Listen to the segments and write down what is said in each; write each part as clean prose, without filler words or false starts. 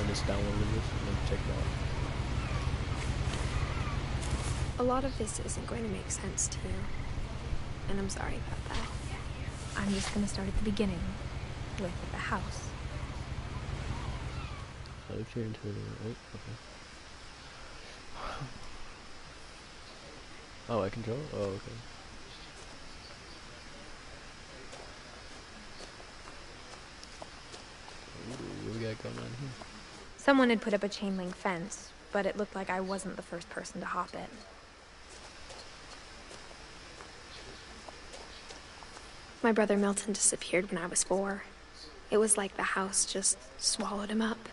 this down one of this and then check it out. A lot of this isn't going to make sense to you, and I'm sorry about that. I'm just gonna start at the beginning, with the house. So if you're into oh, okay. Oh, I control? Oh, okay. Ooh, what we got going on here? Someone had put up a chain link fence, but it looked like I wasn't the first person to hop it. My brother Milton disappeared when I was 4. It was like the house just swallowed him up.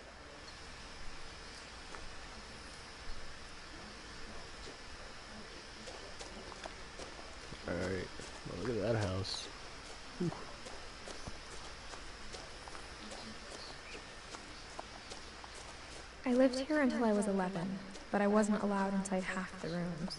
Alright, well, look at that house. Whew. I lived here until I was 11, but I wasn't allowed inside half the rooms.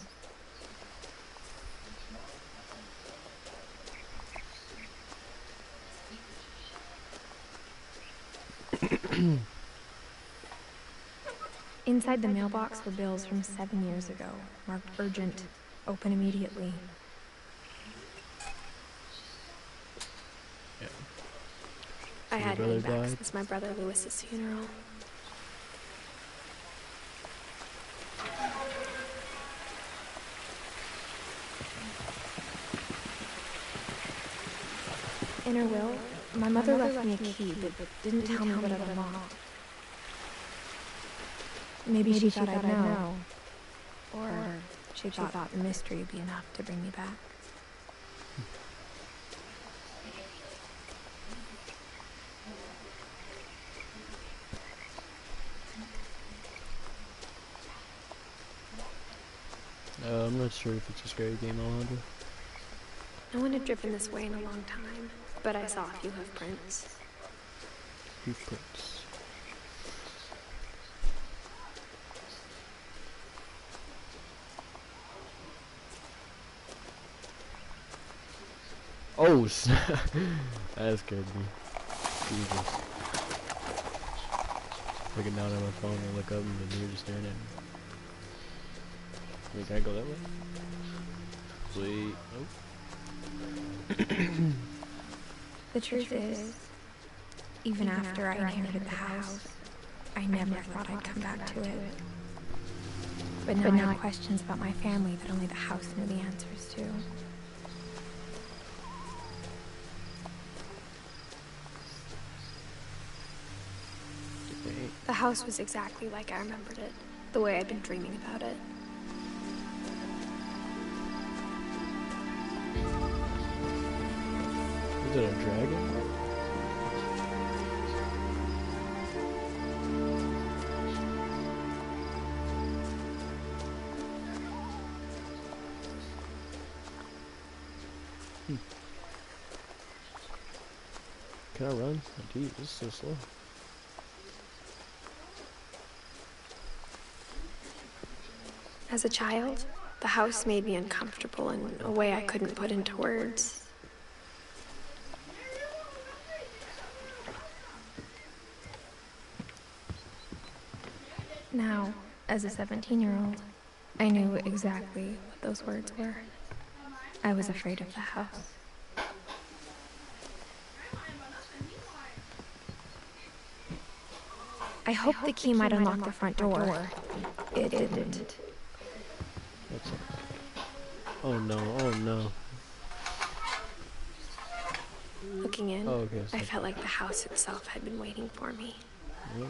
Inside the mailbox were bills from 7 years ago, marked urgent, open immediately. Yeah. I Your hadn't brother been back died? since my brother Lewis's funeral. In her will, my mother left me a key, but didn't tell me what it unlocked. Maybe she thought I'd know. Or she thought the mystery would be enough to bring me back. I'm not sure if it's a scary game, Alejandro. No one had driven this way in a long time, but I saw a few hoof prints. Footprints. Oh, that scared me. Jesus. Looking down at my phone and look up and the deer just staring at me. Wait, can I go that way? Wait, nope. The truth is, even after I inherited the house, I never thought I'd come back to it. But now I have questions about my family that only the house knew the answers to. The house was exactly like I remembered it, the way I'd been dreaming about it. Is it a dragon? Can I run? Oh, geez, this is so slow. As a child, the house made me uncomfortable in a way I couldn't put into words. Now, as a 17-year-old, I knew exactly what those words were. I was afraid of the house. I hoped the key might unlock the front door. It didn't. What's up? Oh no, oh no. Looking in, Oh, okay, I so felt like the house itself had been waiting for me. yep,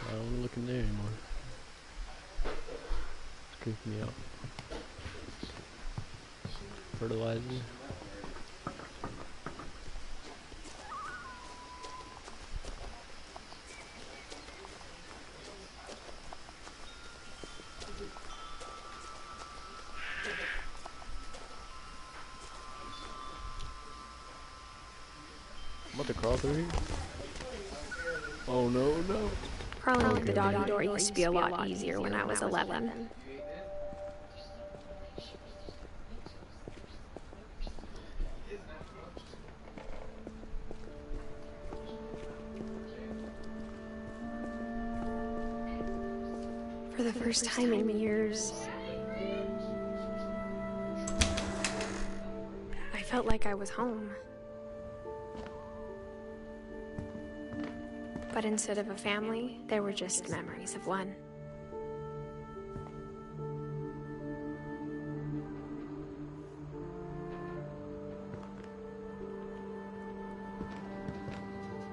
I don't want to look in there anymore. It's creeping me out. Fertilizer. I'm about to crawl through here. Oh no, no. Crawling through Okay. the doggy door used to be a lot easier when I was 11. For the first time in years, I felt like I was home. But instead of a family, there were just memories of one.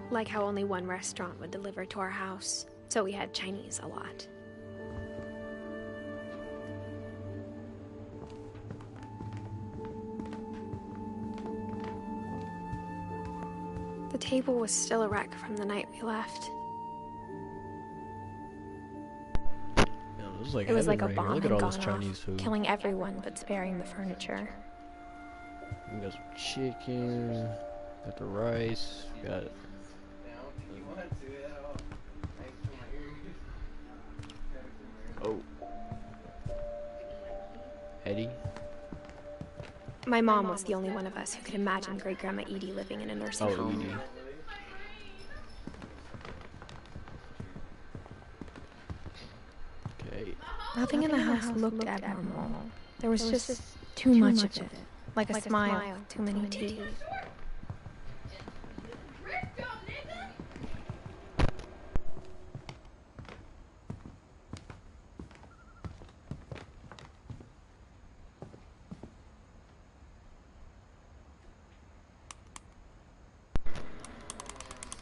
Like how only one restaurant would deliver to our house, so we had Chinese a lot. The table was still a wreck from the night we left. This is like It was heaven like a right here. bomb Look had at all gone this Chinese off, food. killing everyone but sparing the furniture. We got some chicken, got the rice, got oh, Eddie. My mom was the only one of us who could imagine Great Grandma Edie living in a nursing home. Edie. Okay. Nothing in the house looked abnormal. There was just too much of it. Like a smile with too many teeth.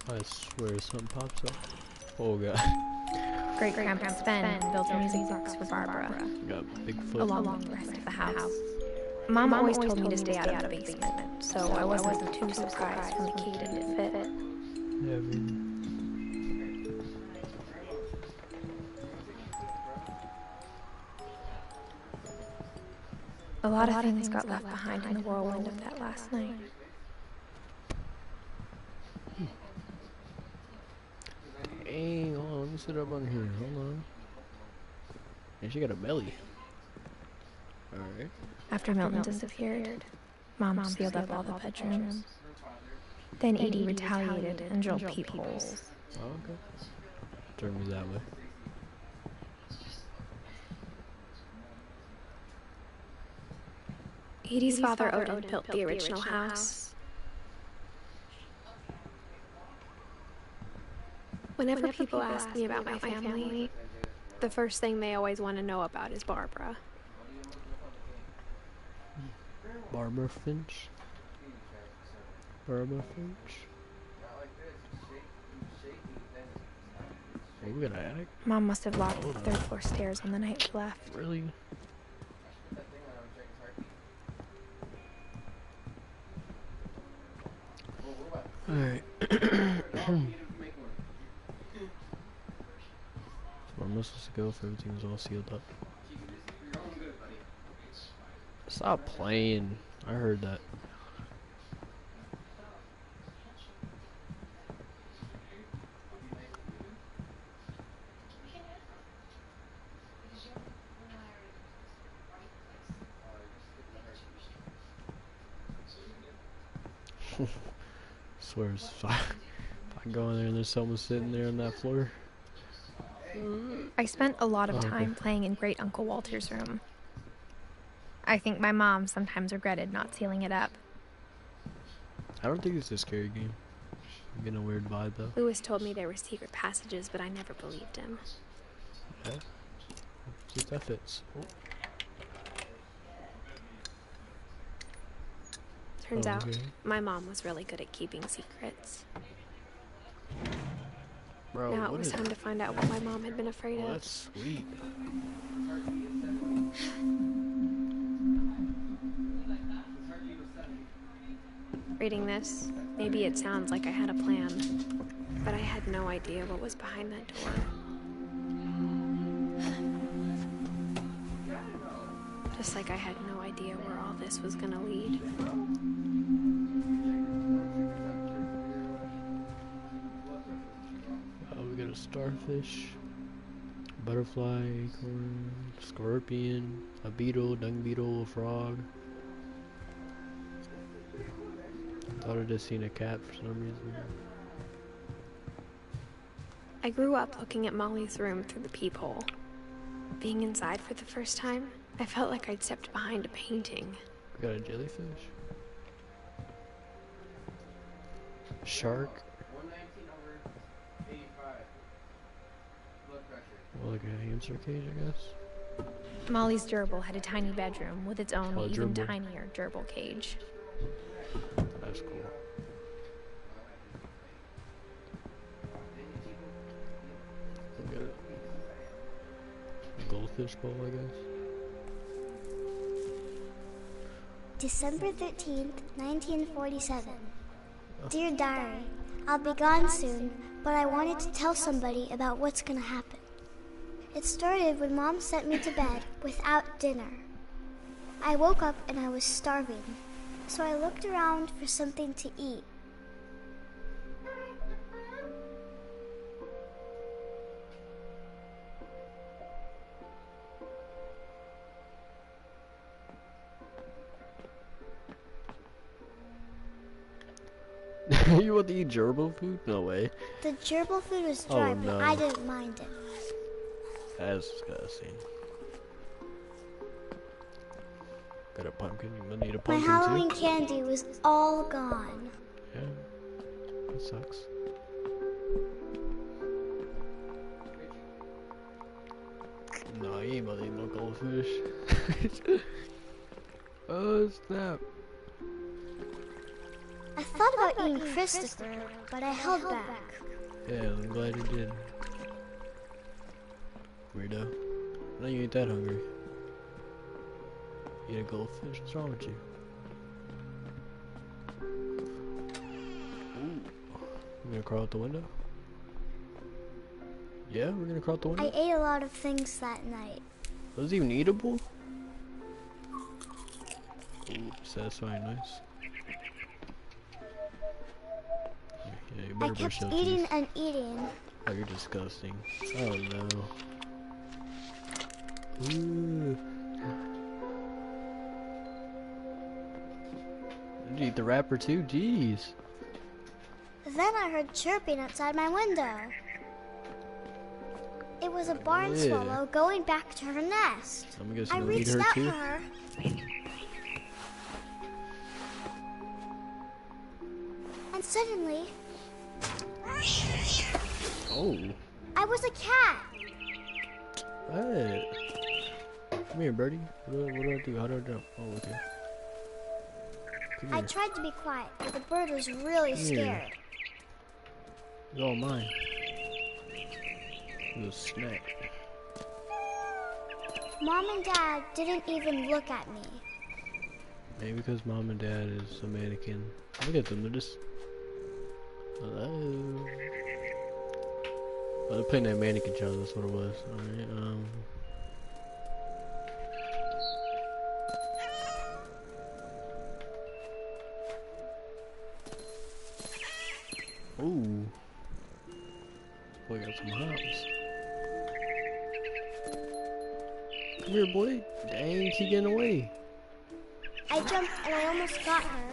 I swear something pops up. Oh god. Great Grandpa Sven built a music box for Barbara, Got Bigfoot. along with the rest of the house. Mom always told me to stay out of the basement, so I wasn't too surprised when the key didn't fit. Heaven. A lot of things got left behind in the whirlwind of that last night. Dang, hold on, let me sit up on here. Hold on. And she got a belly. Alright. After Milton disappeared, Mom sealed up all the bedrooms. Then Edie retaliated and drilled peepholes. Oh, okay. Turn me that way. Edie's father Odin built the original house. Whenever people ask me about my family, the first thing they always want to know about is Barbara. Barbara Finch? Barbara Finch? Hey, we got an attic? Mom must have locked the third floor stairs on the night she left. Really? Alright. So where am I supposed to go if everything's all sealed up? Stop playing. I heard that. Swear, if I go in there and there's someone sitting there on that floor. I spent a lot of time playing in Great Uncle Walter's room. I think my mom sometimes regretted not sealing it up. I don't think it's a scary game. I'm getting a weird vibe though. Lewis told me there were secret passages, but I never believed him. Yeah. See if that fits. Oh. Turns out, Okay. my mom was really good at keeping secrets. Bro, Now it what was is time to find out what my mom had been afraid Oh, of. that's sweet. Reading this, maybe it sounds like I had a plan, but I had no idea what was behind that door. Just like I had no idea where all this was gonna lead. Oh, we got a starfish, butterfly, acorn, scorpion, a beetle, dung beetle, a frog. Thought I just seen a cat for some reason. I grew up looking at Molly's room through the peephole. being inside for the first time, I felt like I'd stepped behind a painting. We got a jellyfish. Shark. 119/85. Blood pressure. Well, like a hamster cage, I guess. Molly's gerbil had a tiny bedroom with its own Oh, even gerbil. tinier gerbil cage. That's cool. Look at it. A goldfish bowl, I guess. December 13th, 1947. Dear Diary, I'll be gone soon, but I wanted to tell somebody about what's gonna happen. It started when Mom sent me to bed without dinner. I woke up and I was starving, so I looked around for something to eat. You want to eat gerbil food? No way. The gerbil food was dry, Oh, but no. I didn't mind it. That's disgusting. Got a pumpkin? You gonna need a My pumpkin Halloween too? candy was all gone. Yeah. That sucks. No, you ain't about to eat no goldfish. Oh, snap. I thought about eating Christopher, but I held back. Yeah, I'm glad you did. Weirdo. No, you ain't that hungry. Eat a goldfish? What's wrong with you? Ooh. You gonna crawl out the window? Yeah, we're gonna crawl out the window? I ate a lot of things that night. Was it even eatable? Ooh, satisfying, nice. Yeah, you I better brush kept your eating teeth. and eating. Oh, you're disgusting. Oh no. Ooh. Did you eat the wrapper too? Jeez. Then I heard chirping outside my window. It was a barn Yeah. swallow going back to her nest. I'm guessing I you'll eat reached her out too. for her. And suddenly, Oh. I was a cat. What? Come here, birdie. What do I do? How do I jump? Oh, okay. Come I here. tried to be quiet, but the bird was really Come here. scared. It's all mine. It was a snack. Mom and Dad didn't even look at me. Maybe because mom and dad is a mannequin. Look at them, they're just... Hello. Oh, they're playing that mannequin challenge, that's what it was. Alright, Ooh. Boy, got some hops. Come here, boy. Dang, keep getting away. I jumped and I almost got her.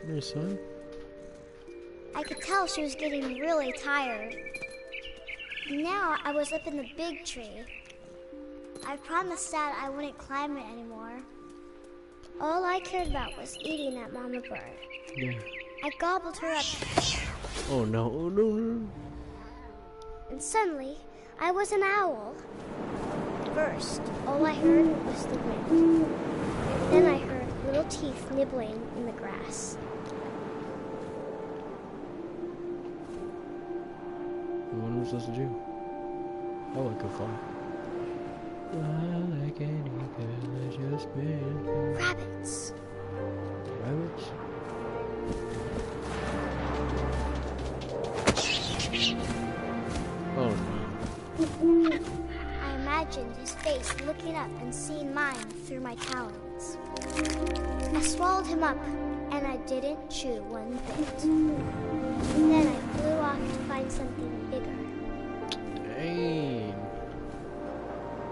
Come here, son. I could tell she was getting really tired. Now I was up in the big tree. I promised Dad I wouldn't climb it anymore. All I cared about was eating that mama bird. Yeah. I gobbled her up, Oh no, oh no, no. and suddenly I was an owl. First, all I heard was the wind. Then I heard little teeth nibbling in the grass. What am I supposed to do? Oh, I could fly. Fly like any feather just been. Rabbits. Rabbits? Oh no. I imagined his face looking up and seeing mine through my talons. I swallowed him up, and I didn't chew one bit. Then I flew off to find something bigger. Dang.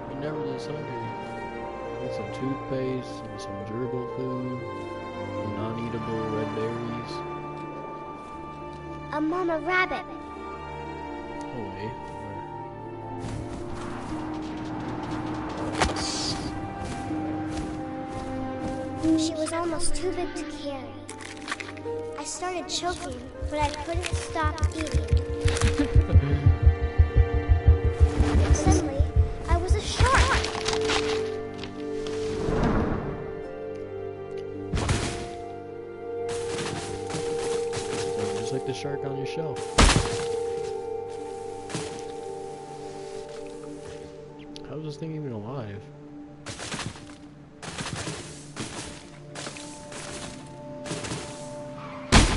You never this hungry. Get some toothpaste and some gerbil food, non-eatable red berries. A mama rabbit. Away. She was almost too big to carry. I started choking, but I couldn't stop eating. Suddenly, I was a shark. Just like the shark on your shelf. How is this thing even alive?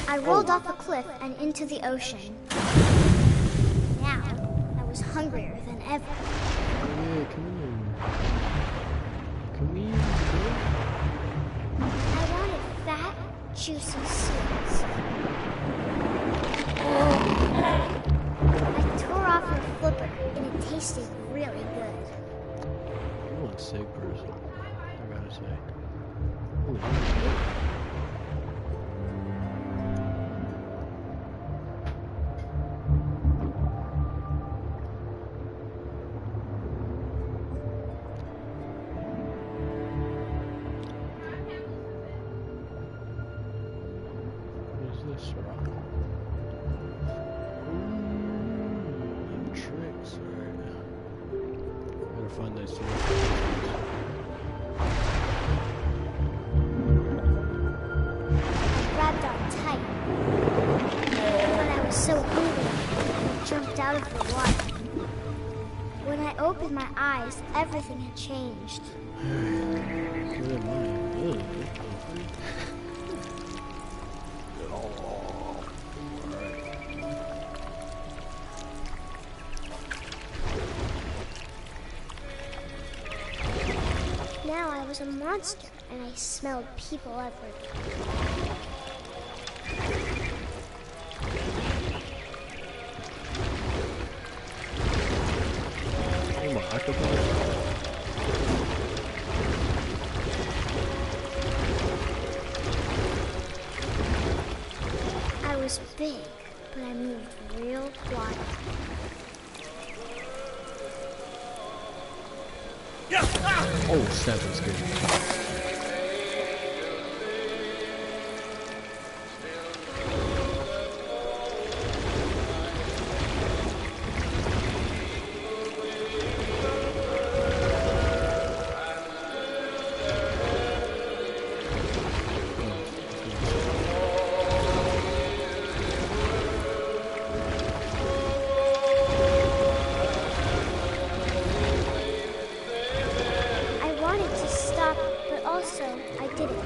I rolled off a cliff and into the ocean. Now, I was hungrier than ever. Oh yeah, come in. Come in, I wanted fat, juicy sweets. I tore off her flipper, and it tasted really good. you're one sick person. I gotta say. Ooh, what is this rock? Ooh, them tricks, alright. Gotta find that sword. Grabbed on tight. But I was so hungry, I jumped out of the water. When I opened my eyes, everything had changed. Look at mine. Ugh, Now I was a monster, and I smelled people everywhere. oh my octopus. I was big, but I moved real quiet. Oh snap, that's good. I wanted to stop, but also I didn't.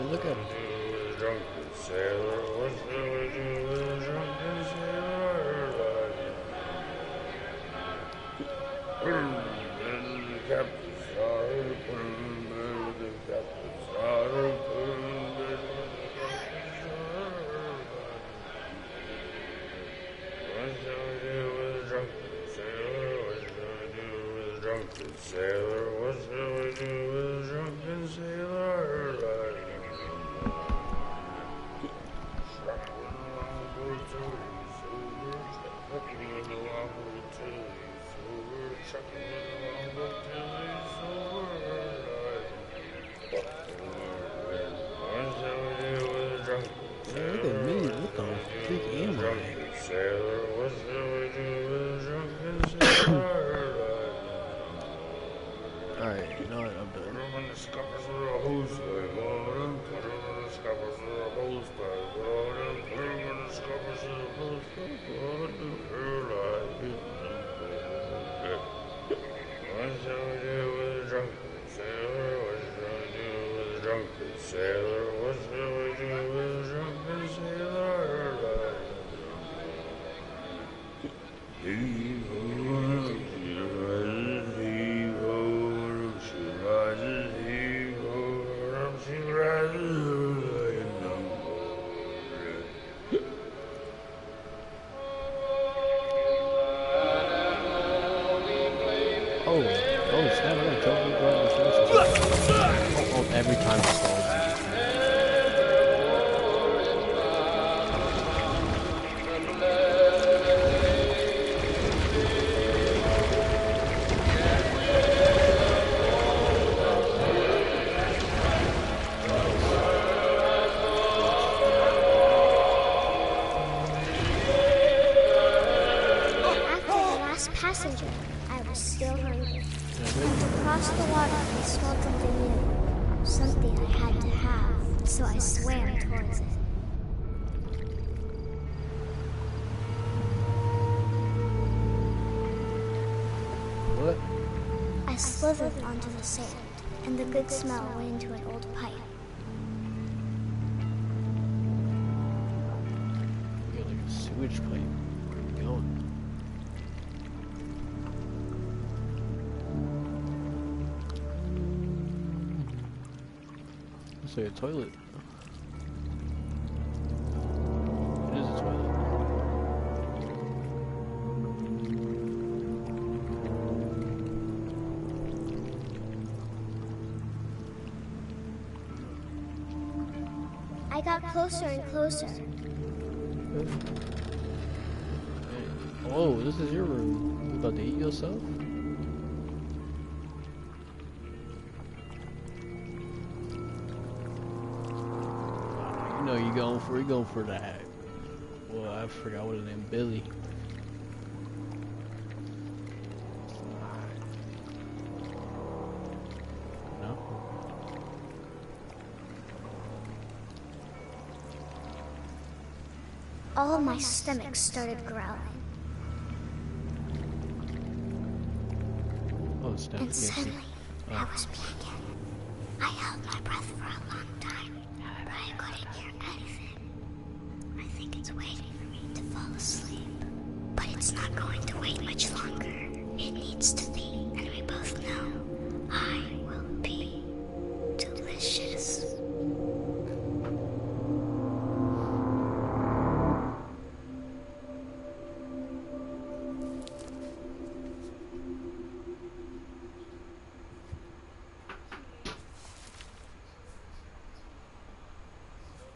Look at him. Sailor, what shall we do with a drunken sailor? Look at me, what the freak am I? Sailor, what shall we do with a drunken sailor? Alright, you know what, I'm done. What shall we do with a drunken sailor? What shall we do with a drunken sailor? What shall we do with a drunken sailor? Heave ho, heave ho, Oh, oh snap, I gotta totally go out and finish this. Oh, every time it stalls, you just do it. After the last passenger, I was still hungry. Across the water, I smelled something new. Something I had to have, so I swam towards it. What? I slithered onto the sand, and the good smell went into an old pipe. You got like a sewage pipe. Where are you going? Looks like a toilet. It is a toilet. I got closer and closer. Oh, this is your room. You about to eat yourself? You know you going for that. Well, I forgot what his name, Billy. No? All of my stomach started growling. Oh, snap. And Yes, yes. suddenly, I was peeking. I held my breath for a long time, but I couldn't hear anything. I think it's waiting for me to fall asleep. But it's not going to wait much longer. It needs to be, and we both know I will be delicious.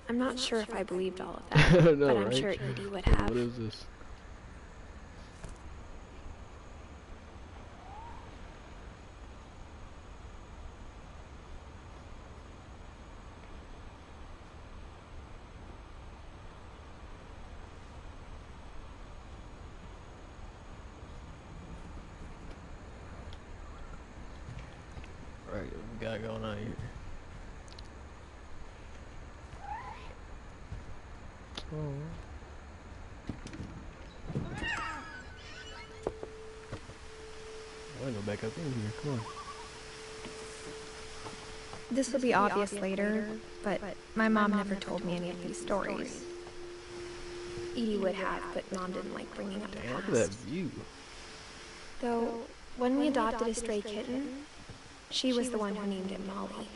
I'm not sure if I believed all of that, No, but I'm right? sure Edie would What have. is this? Alright, what we got going on here? Oh. I wanna go back up in here, come on. This will be obvious later, but my mom never told me any of these stories. Edie would have, but Mom didn't like bringing up the Damn, look at that past. view. Though, when we adopted a stray kitten, she was the one who named it Molly.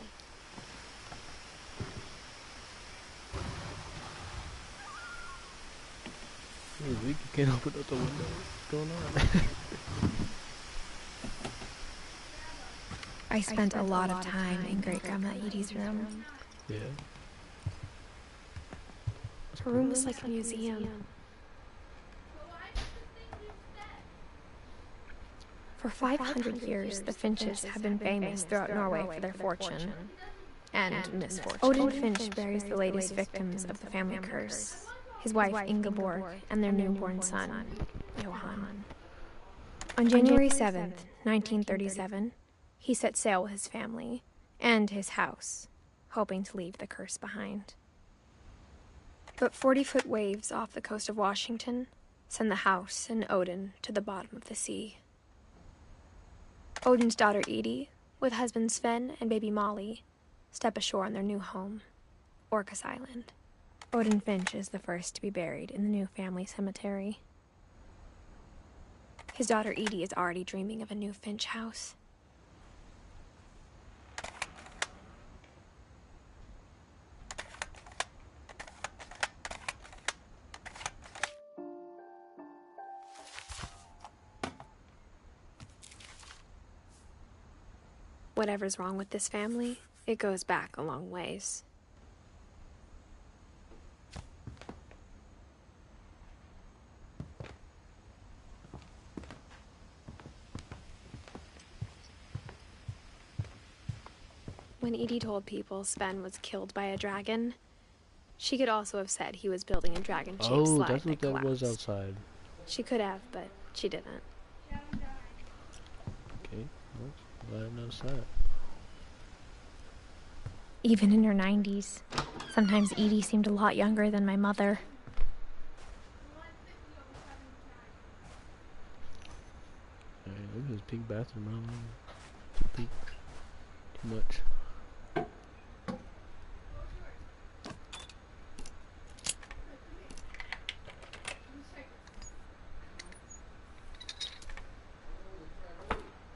Hey, we can't open up the window. What's going on? I spent a lot of time in Great Grandma Edie's room. Yeah. Her room was like a museum. For 500 years, the Finches have been famous throughout Norway for their fortune and misfortune. Odin Finch buries the latest victims of the family curse, his wife Ingeborg and their newborn son, Johan. On January 7th, 1937, he set sail with his family and his house, hoping to leave the curse behind. But 40-foot waves off the coast of Washington send the house and Odin to the bottom of the sea. Odin's daughter Edie, with husband Sven and baby Molly, step ashore on their new home, Orcas Island. Odin Finch is the first to be buried in the new family cemetery. His daughter Edie is already dreaming of a new Finch house. Whatever's wrong with this family, it goes back a long ways. When Edie told people Sven was killed by a dragon, she could also have said he was building a dragon-shaped slide that's what that that was collapsed. outside. She could have, but she didn't. Okay, well, glad I noticed that. Even in her 90s, sometimes Edie seemed a lot younger than my mother. Alright, look at this pink bathroom. I don't know. Too pink. Too much.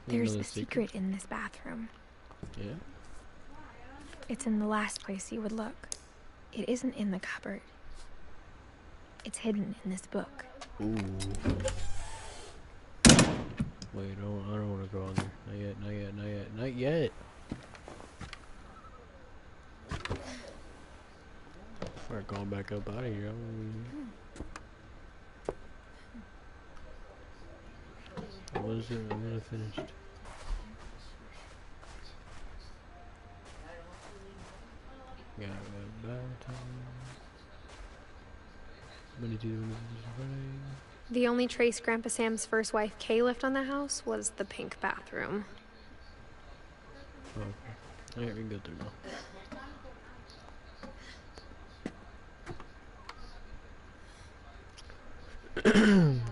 There's Another a secret in this bathroom. Yeah? It's in the last place you would look. It isn't in the cupboard. It's hidden in this book. Ooh. Wait, I don't want to go on there. Not yet, not yet, not yet, not yet. Alright, going back up out of here. What is it? I'm gonna finish. Yeah, The only trace Grandpa Sam's first wife, Kay, left on the house was the pink bathroom. Oh, okay. Alright, we can go through now.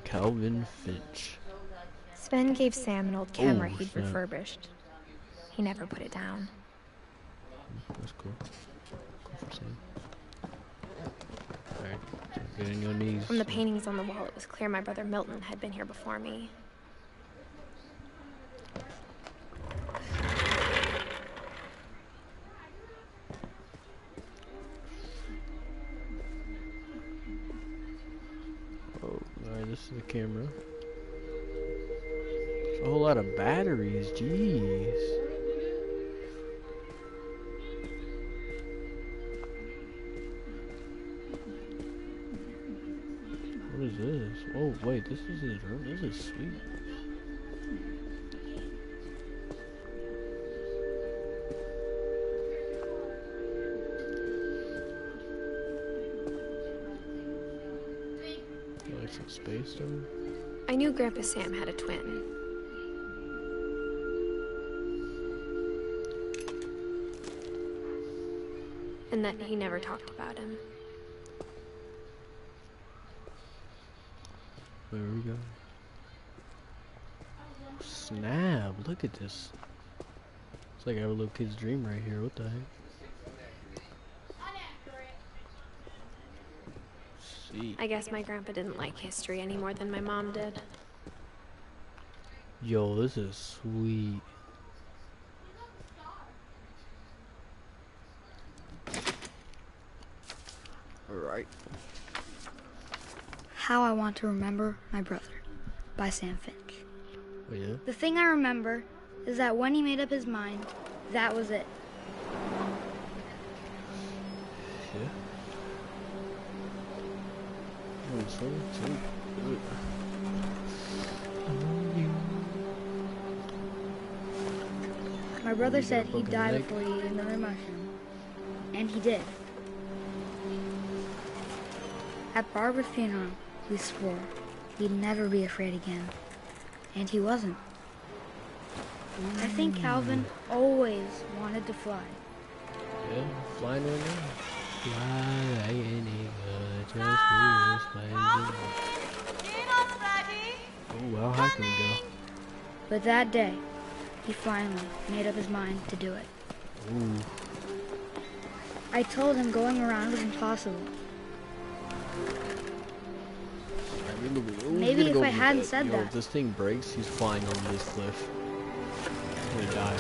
Calvin Finch. Sven gave Sam an old camera Oh, he'd snap. refurbished. He never put it down. That's cool. Cool for Sam. Alright, so get on your knees. From the paintings on the wall, it was clear my brother Milton had been here before me. Oh, alright, this is the camera. A whole lot of batteries, jeez. What is this? Oh, wait, this is his room? This is sweet. Like some space though? I knew Grandpa Sam had a twin. And that he never talked about him. Where we go? Snap, look at this. It's like I have a little kid's dream right here. What the heck? See. I guess my grandpa didn't like history any more than my mom did. Yo, this is sweet. Alright. How I Want to Remember My Brother by Sam Finch. Oh yeah? The thing I remember is that when he made up his mind, that was it. Yeah. Oh, so good. My brother said he'd die before he ate another mushroom. And he did. At Barbara's funeral, we swore he'd never be afraid again. And he wasn't. I think Calvin always wanted to fly. Yeah, flying right now. Fly like an eagle, just wheels flying. Oh, how high can we go? But that day, he finally made up his mind to do it. Ooh. I told him going around was impossible. Maybe if I hadn't said that. If this thing breaks, he's flying on this cliff. He's gonna die.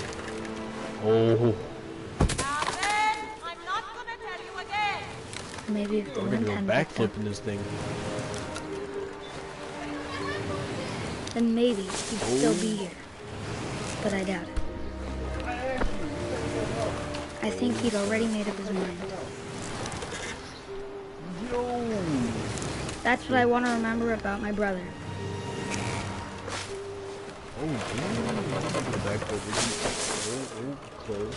Oh. I'm not gonna tell you again. Maybe if the We're wind gonna hadn't go picked up, backflipping this thing. then maybe he'd still be here. But I doubt it. I think he'd already made up his mind. Yo! That's what I want to remember about my brother. Oh, damn. Back oh, close.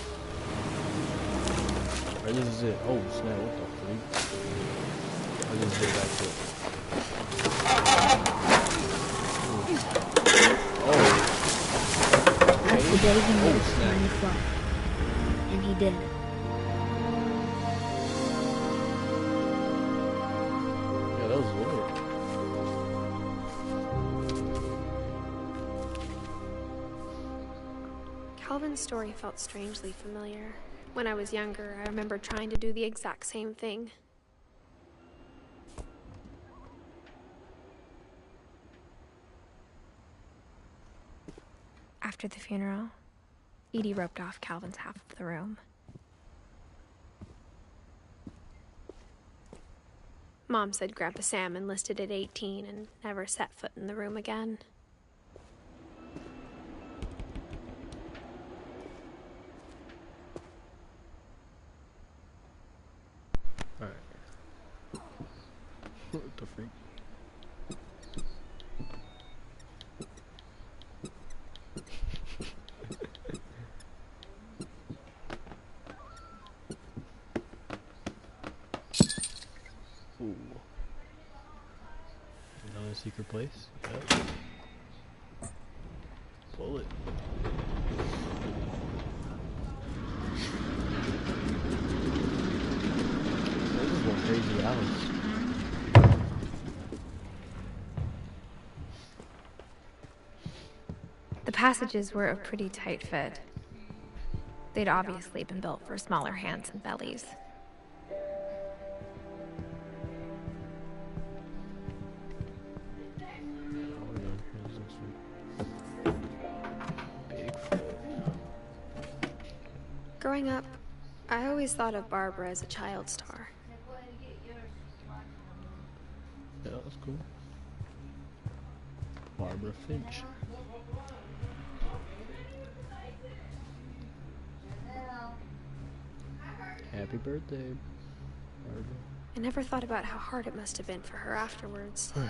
Alright, this is it. Oh, snap, what the freak? Oh, this is it, back to it. Oh. That's the day he made Oh, his snap. tiny fluff. And he did. Yeah, that was weird. Calvin's story felt strangely familiar. When I was younger, I remember trying to do the exact same thing. After the funeral, Edie roped off Calvin's half of the room. Mom said Grandpa Sam enlisted at 18 and never set foot in the room again. Alright. What the freak? Ooh. Another secret place? Yep. Bullet. This is one crazy house. The passages were a pretty tight fit. They'd obviously been built for smaller hands and bellies. Growing up, I always thought of Barbara as a child star. Yeah, that's cool. Barbara Finch. Happy birthday, Barbara. I never thought about how hard it must have been for her afterwards. Yeah.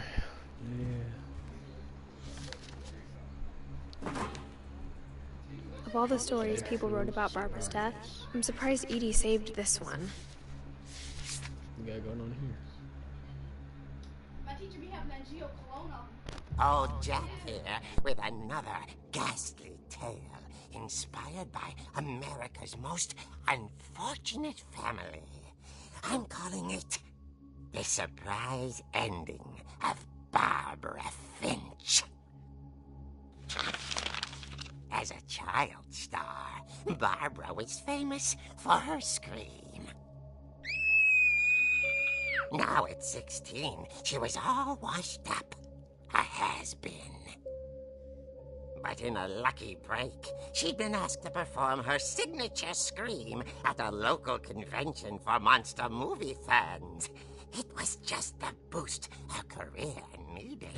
Of all the stories people wrote about Barbara's death, I'm surprised Edie saved this one. We got going on here. My teacher be having that Geo Cologne on. Old Jack here with another ghastly tale inspired by America's most unfortunate family. I'm calling it The Surprise Ending of Barbara Finch. As a child star, Barbara was famous for her scream. Now at 16, she was all washed up. A has-been. But in a lucky break, she'd been asked to perform her signature scream at a local convention for monster movie fans. It was just the boost her career needed.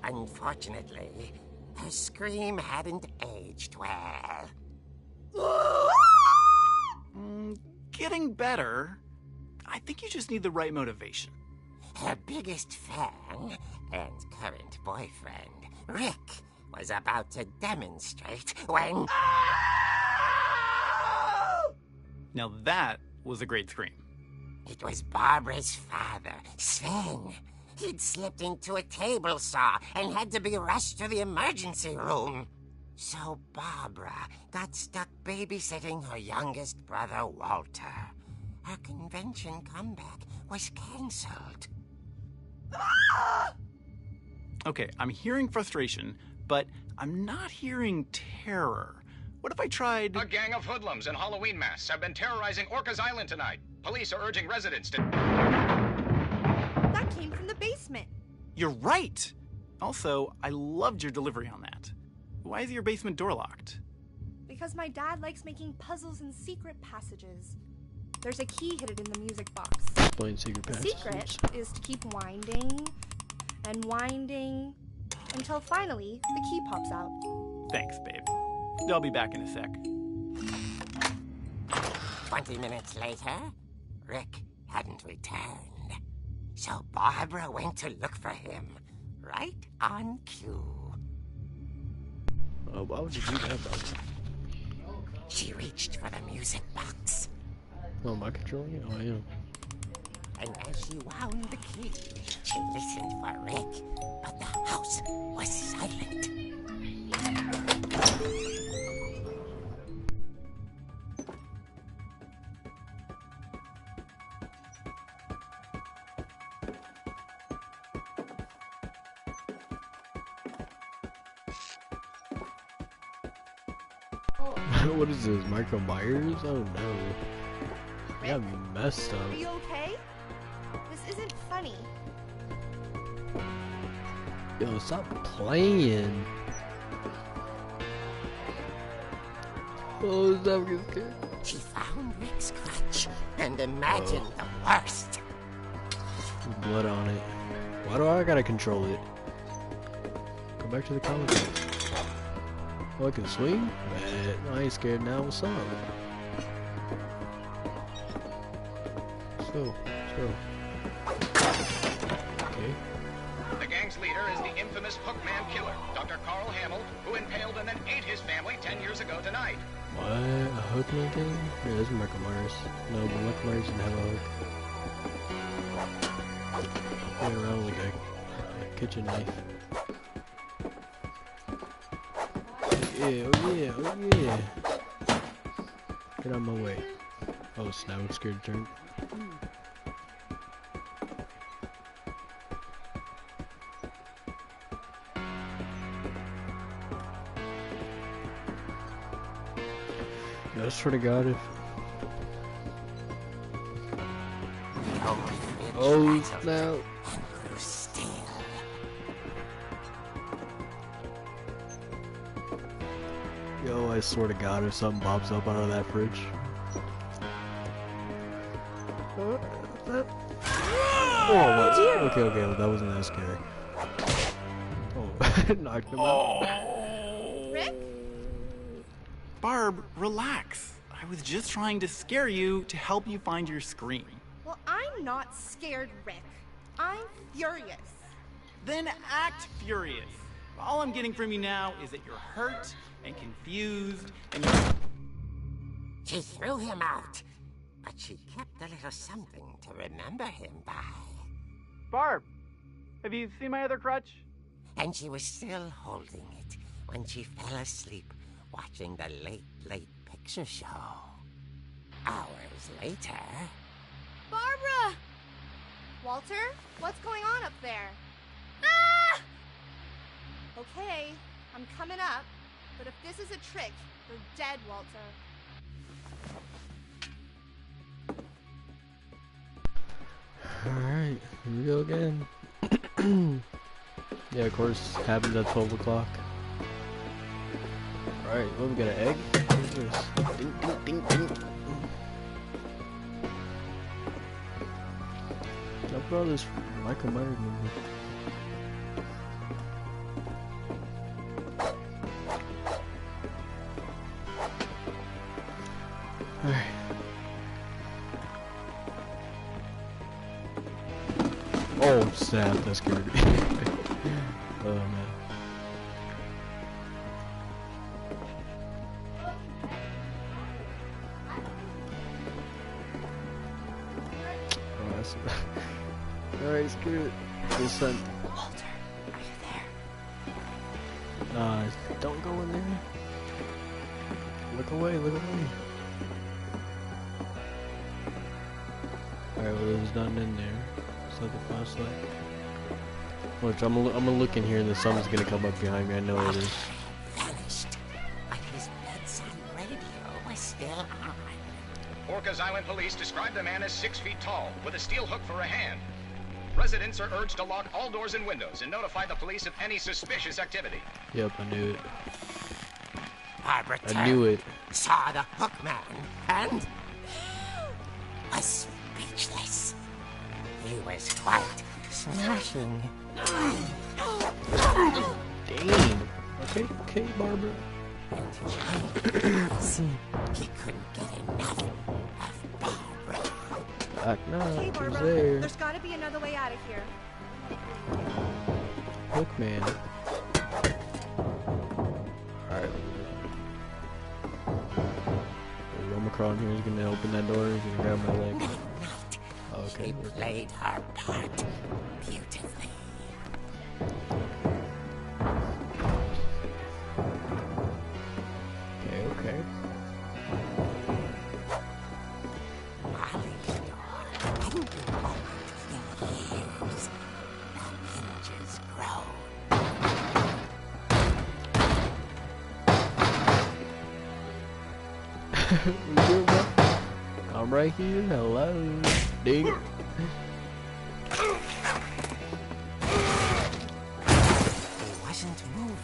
Unfortunately, her scream hadn't aged well. Getting better. I think you just need the right motivation. Her biggest fan and current boyfriend, Rick, was about to demonstrate when... Now that was a great scream. It was Barbara's father, Sven. He'd slipped into a table saw and had to be rushed to the emergency room. So Barbara got stuck babysitting her youngest brother, Walter. Her convention comeback was cancelled. Okay, I'm hearing frustration, but I'm not hearing terror. What if I tried... A gang of hoodlums in Halloween masks have been terrorizing Orcas Island tonight. Police are urging residents to... That came from the basement. You're right! Also, I loved your delivery on that. Why is your basement door locked? Because my dad likes making puzzles and secret passages. There's a key hidden in the music box. Explain secret The passages. secret is to keep winding and winding until finally the key pops out. Thanks, babe. I'll be back in a sec. 20 minutes later, Rick hadn't returned. So Barbara went to look for him, right on cue. Oh, why would you do that, Barbara? She reached for the music box. Oh, am I controlling it? Oh, I am. And as she wound the key, she listened for Rick, but the house was silent. What is this, Michael Myers? Oh no. You got me messed up. Are you okay? This isn't funny. Yo, stop playing. Oh, stop getting scared. She found Rick's crutch and imagined the worst. There's blood on it. Why do I gotta control it? Go back to the comic book. Oh, I can swing? Man, I ain't scared now. What's up? Let's go. Okay. The gang's leader is the infamous Hookman killer, Dr. Carl Hamill, who impaled and then ate his family 10 years ago tonight. What? A Hookman thing? Yeah, this is Michael Myers. No, but Michael Myers didn't have a hook. Playing around with like a kitchen knife. Yeah, oh yeah. Get out of my way. Oh snap, I'm scared to turn. I swear to God, if... Oh snap. Yo, I swear to God, if something pops up out of that fridge. Oh, what? Okay, well, that wasn't that scary. Oh, knocked him out. Rick? Barb, relax. I was just trying to scare you to help you find your screen. Well, I'm not scared, Rick. I'm furious. Then act furious. All I'm getting from you now is that you're hurt and confused and you're... She threw him out, but she kept a little something to remember him by. Barb, have you seen my other crutch? And she was still holding it when she fell asleep watching the late picture show. Hours later... Barbara! Walter, what's going on up there? Ah! Okay, I'm coming up, but if this is a trick, you're dead, Walter. Alright, here we go again. Yeah, of course, happens at 12 o'clock. Alright, well, we got an egg. What is this? Ding, ding, ding, ding. I brought this Michael Myers movie. Alright. Oh, snap, that scared me. Oh, man. Oh, that's... Alright, screw it. This son. Walter, are you there? Don't go in there. Look away, look away. Alright, well, there's nothing in there. It's like a flashlight. Watch, I'm gonna look in here and the sun's gonna come up behind me. I know it is. Vanished, but his bedside radio was still on. Orcas Island police describe the man as 6 feet tall, with a steel hook for a hand. Residents are urged to lock all doors and windows and notify the police of any suspicious activity. Yep, I knew it. Barbara I knew it. saw the hook man and was speechless. He was quite smashing. Dang. Okay, Barbara. He couldn't get enough of No, Hey, he's Barbara, there. there's gotta be another way out of here. Hookman. Alright. Omicron here is gonna open that door. He's gonna grab my leg. Okay. She played her part beautifully. Okay. Molly's door hadn't been opened in years. The hinges grow. I'm right here. Hello. Ding. It wasn't moving.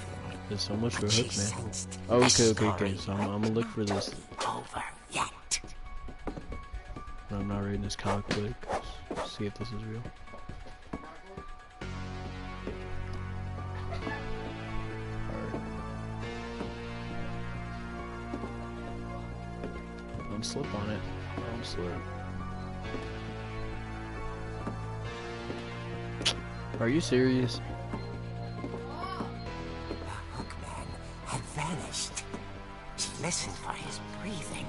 There's so much for But she Hookman. sensed Oh, the okay. story So I'm gonna look for this. over yet. But I'm not reading this comic book. See if this is real. Don't slip on it. Don't slip. Are you serious? The Hookman had vanished. She listened for his breathing,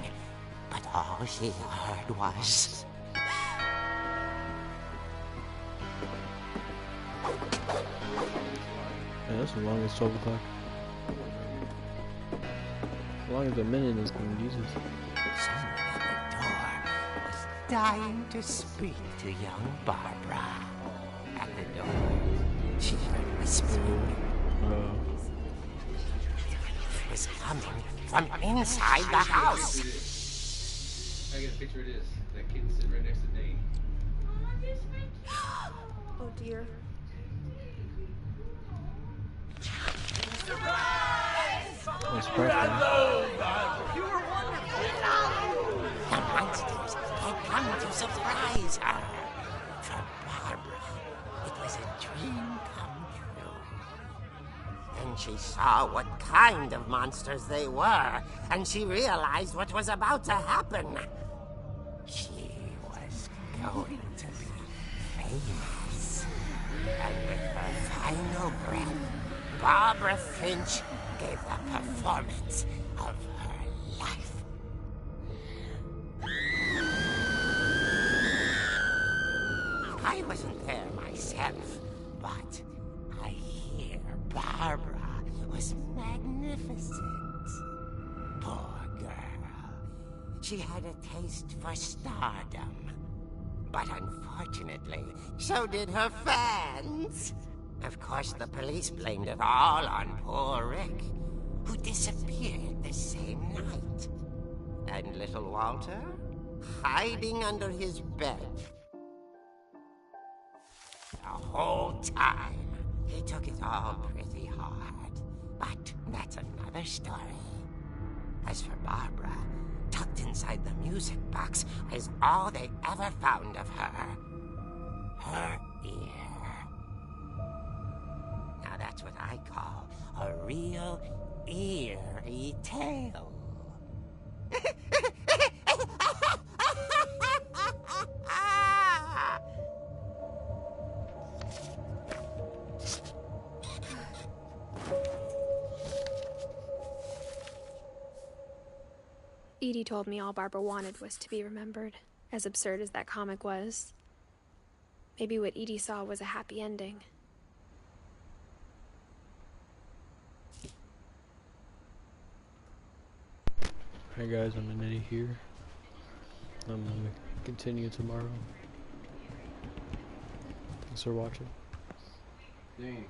but all she heard was... Man, that's as long as 12 o'clock. As long as a minute is going to Jesus. Someone at the door was dying to speak to young Barbara. At the door, she heard whispering. It was coming from inside the house. I get a picture of this. That kid sitting right next to Dane. Oh dear. Oh, surprise. The monsters had come to surprise her. For Barbara, it was a dream come true. Then she saw what kind of monsters they were, and she realized what was about to happen. She was going to be famous. And with her final breath, Barbara Finch gave the performance of her life. I wasn't there myself, but I hear Barbara was magnificent. Poor girl. She had a taste for stardom. But unfortunately, so did her fans. Of course, the police blamed it all on poor Rick, who disappeared the same night. And little Walter, hiding under his bed. The whole time, he took it all pretty hard. But that's another story. As for Barbara, tucked inside the music box is all they ever found of her. Her ear. Now that's what I call a real eerie tale. Edie told me all Barbara wanted was to be remembered, as absurd as that comic was. Maybe what Edie saw was a happy ending. Hey guys, I'm Nitty here. I'm gonna continue tomorrow. Thanks for watching. Dang.